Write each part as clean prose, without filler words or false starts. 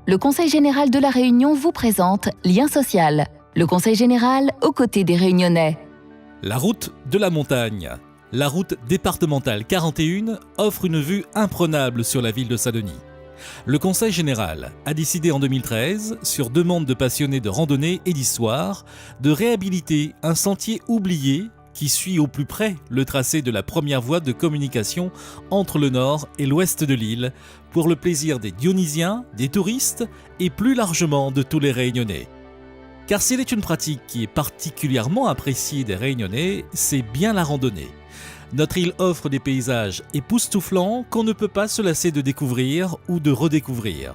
le Conseil général de La Réunion vous présente Lien social. Le Conseil général aux côtés des Réunionnais. La route de la montagne. La route départementale 41 offre une vue imprenable sur la ville de Saint-Denis. Le Conseil général a décidé en 2013, sur demande de passionnés de randonnée et d'histoire, de réhabiliter un sentier oublié qui suit au plus près le tracé de la première voie de communication entre le nord et l'ouest de l'île, pour le plaisir des Dionysiens, des touristes et plus largement de tous les Réunionnais. Car s'il est une pratique qui est particulièrement appréciée des Réunionnais, c'est bien la randonnée. Notre île offre des paysages époustouflants qu'on ne peut pas se lasser de découvrir ou de redécouvrir.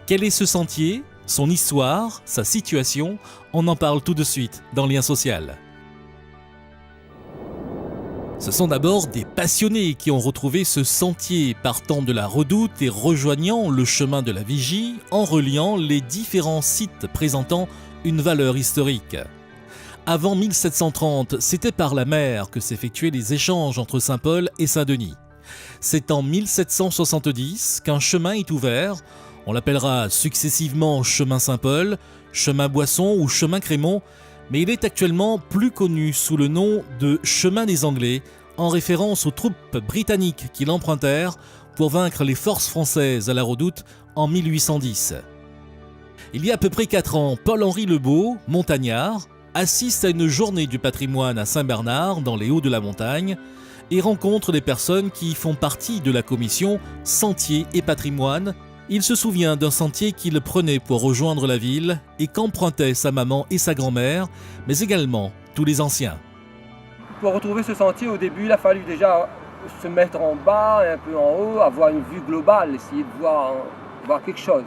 Quel est ce sentier, son histoire, sa situation? On en parle tout de suite dans Lien social. Ce sont d'abord des passionnés qui ont retrouvé ce sentier partant de la Redoute et rejoignant le chemin de la Vigie en reliant les différents sites présentant une valeur historique. Avant 1730, c'était par la mer que s'effectuaient les échanges entre Saint-Paul et Saint-Denis. C'est en 1770 qu'un chemin est ouvert, on l'appellera successivement chemin Saint-Paul, chemin Boisson ou chemin Crémont, mais il est actuellement plus connu sous le nom de chemin des Anglais, en référence aux troupes britanniques qui l'empruntèrent pour vaincre les forces françaises à la Redoute en 1810. Il y a à peu près 4 ans, Paul-Henri Lebeau, montagnard, assiste à une journée du patrimoine à Saint-Bernard, dans les Hauts de la Montagne, et rencontre des personnes qui font partie de la commission Sentiers et Patrimoine. Il se souvient d'un sentier qu'il prenait pour rejoindre la ville et qu'empruntaient sa maman et sa grand-mère, mais également tous les anciens. Pour retrouver ce sentier, au début, il a fallu déjà se mettre en bas et un peu en haut, avoir une vue globale, essayer de voir quelque chose.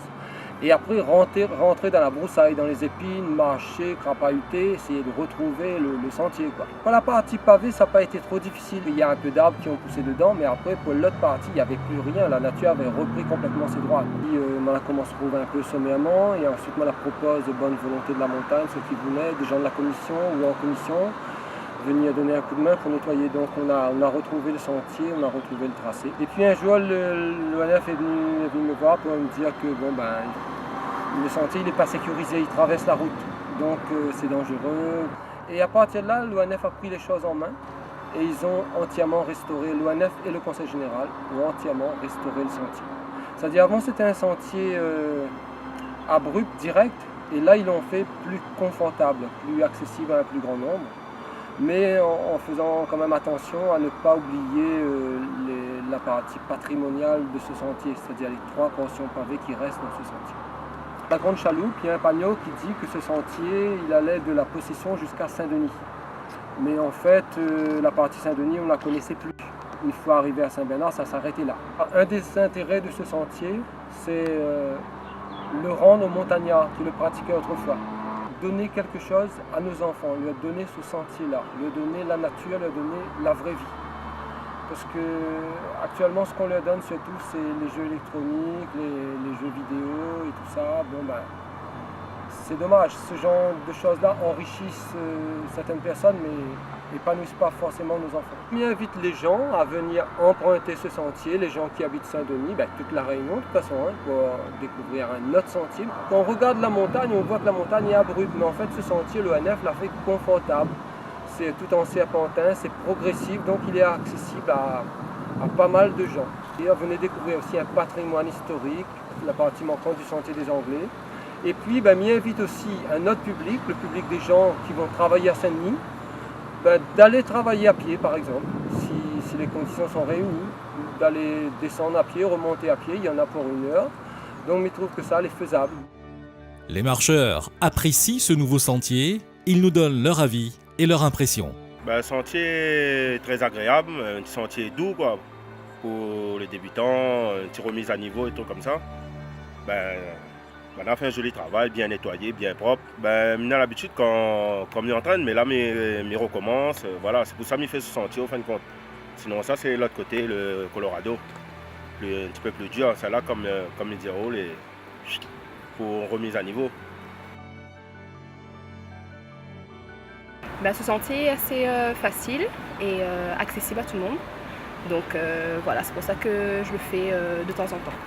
Et après, rentrer dans la broussaille, dans les épines, marcher, crapahuter, essayer de retrouver le sentier, quoi. Pour la partie pavée, ça n'a pas été trop difficile. Il y a un peu d'arbres qui ont poussé dedans, mais après, pour l'autre partie, il n'y avait plus rien. La nature avait repris complètement ses droits. Puis, on a commencé à trouver un peu sommairement, et ensuite, on la propose de bonne volonté de la montagne, ceux qui voulaient, des gens de la commission ou en commission, venir donner un coup de main pour nettoyer. Donc, on a retrouvé le sentier, on a retrouvé le tracé. Et puis, un jour, l'ONF est venu me voir pour me dire que, le sentier n'est pas sécurisé, il traverse la route, donc c'est dangereux. Et à partir de là, l'ONF a pris les choses en main et ils ont entièrement restauré, l'ONF et le Conseil général ont entièrement restauré le sentier. C'est-à-dire avant c'était un sentier abrupt, direct, et là ils l'ont fait plus confortable, plus accessible à un plus grand nombre, mais en faisant quand même attention à ne pas oublier la partie patrimoniale de ce sentier, c'est-à-dire les 3 portions pavées qui restent dans ce sentier. La Grande Chaloupe, il y a un panneau qui dit que ce sentier, il allait de la Possession jusqu'à Saint-Denis. Mais en fait, la partie Saint-Denis, on ne la connaissait plus. Une fois arrivé à Saint-Bernard, ça s'arrêtait là. Un des intérêts de ce sentier, c'est le rendre aux montagnards qui le pratiquaient autrefois. Donner quelque chose à nos enfants, lui donner ce sentier-là, lui donner la nature, lui donner la vraie vie. Parce que actuellement, ce qu'on leur donne surtout, c'est les jeux électroniques, les jeux vidéo et tout ça. C'est dommage. Ce genre de choses-là enrichissent certaines personnes, mais n'épanouissent pas forcément nos enfants. On invite les gens à venir emprunter ce sentier, les gens qui habitent Saint-Denis, toute la Réunion de toute façon, pour découvrir un autre sentier. Quand on regarde la montagne, on voit que la montagne est abrupte, mais en fait, ce sentier, l'ONF l'a fait confortable. C'est tout en serpentin, c'est progressif, donc il est accessible à pas mal de gens. Et venez découvrir aussi un patrimoine historique, la partie manquante du sentier des Anglais. Et puis, m'y invite aussi un autre public, le public des gens qui vont travailler à Saint-Denis, d'aller travailler à pied par exemple, si les conditions sont réunies, d'aller descendre à pied, remonter à pied, il y en a pour 1 heure. Donc, je trouve que ça, est faisable. Les marcheurs apprécient ce nouveau sentier, ils nous donnent leur avis et leur impression. Le sentier est très agréable, un sentier doux pour les débutants, une petite remise à niveau et tout comme ça. On a fait un joli travail, bien nettoyé, bien propre. On a l'habitude quand on entraîne, mais là, je recommence. Voilà, c'est pour ça que je fais ce sentier au fin de compte. Sinon, ça, c'est l'autre côté, le Colorado. Un petit peu plus dur, c'est là comme les 0 pour remise à niveau. Ce sentier est assez facile et accessible à tout le monde. Donc voilà, c'est pour ça que je le fais de temps en temps.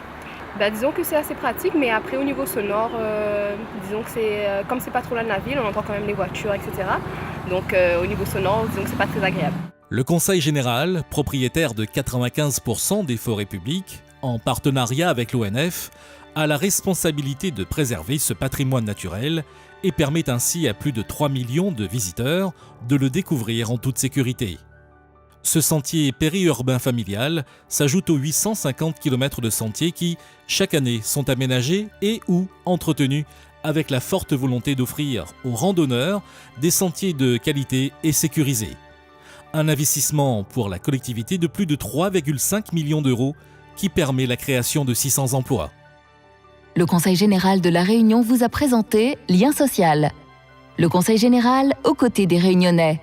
Disons que c'est assez pratique, mais après au niveau sonore, disons que comme c'est pas trop la ville, on entend quand même les voitures, etc. Donc au niveau sonore, disons que c'est pas très agréable. Le Conseil général, propriétaire de 95% des forêts publiques, en partenariat avec l'ONF, a la responsabilité de préserver ce patrimoine naturel et permet ainsi à plus de 3 millions de visiteurs de le découvrir en toute sécurité. Ce sentier périurbain familial s'ajoute aux 850 km de sentiers qui, chaque année, sont aménagés et ou entretenus avec la forte volonté d'offrir aux randonneurs des sentiers de qualité et sécurisés. Un investissement pour la collectivité de plus de 3,5 millions d'euros qui permet la création de 600 emplois. Le Conseil général de La Réunion vous a présenté Lien social. Le Conseil général aux côtés des Réunionnais.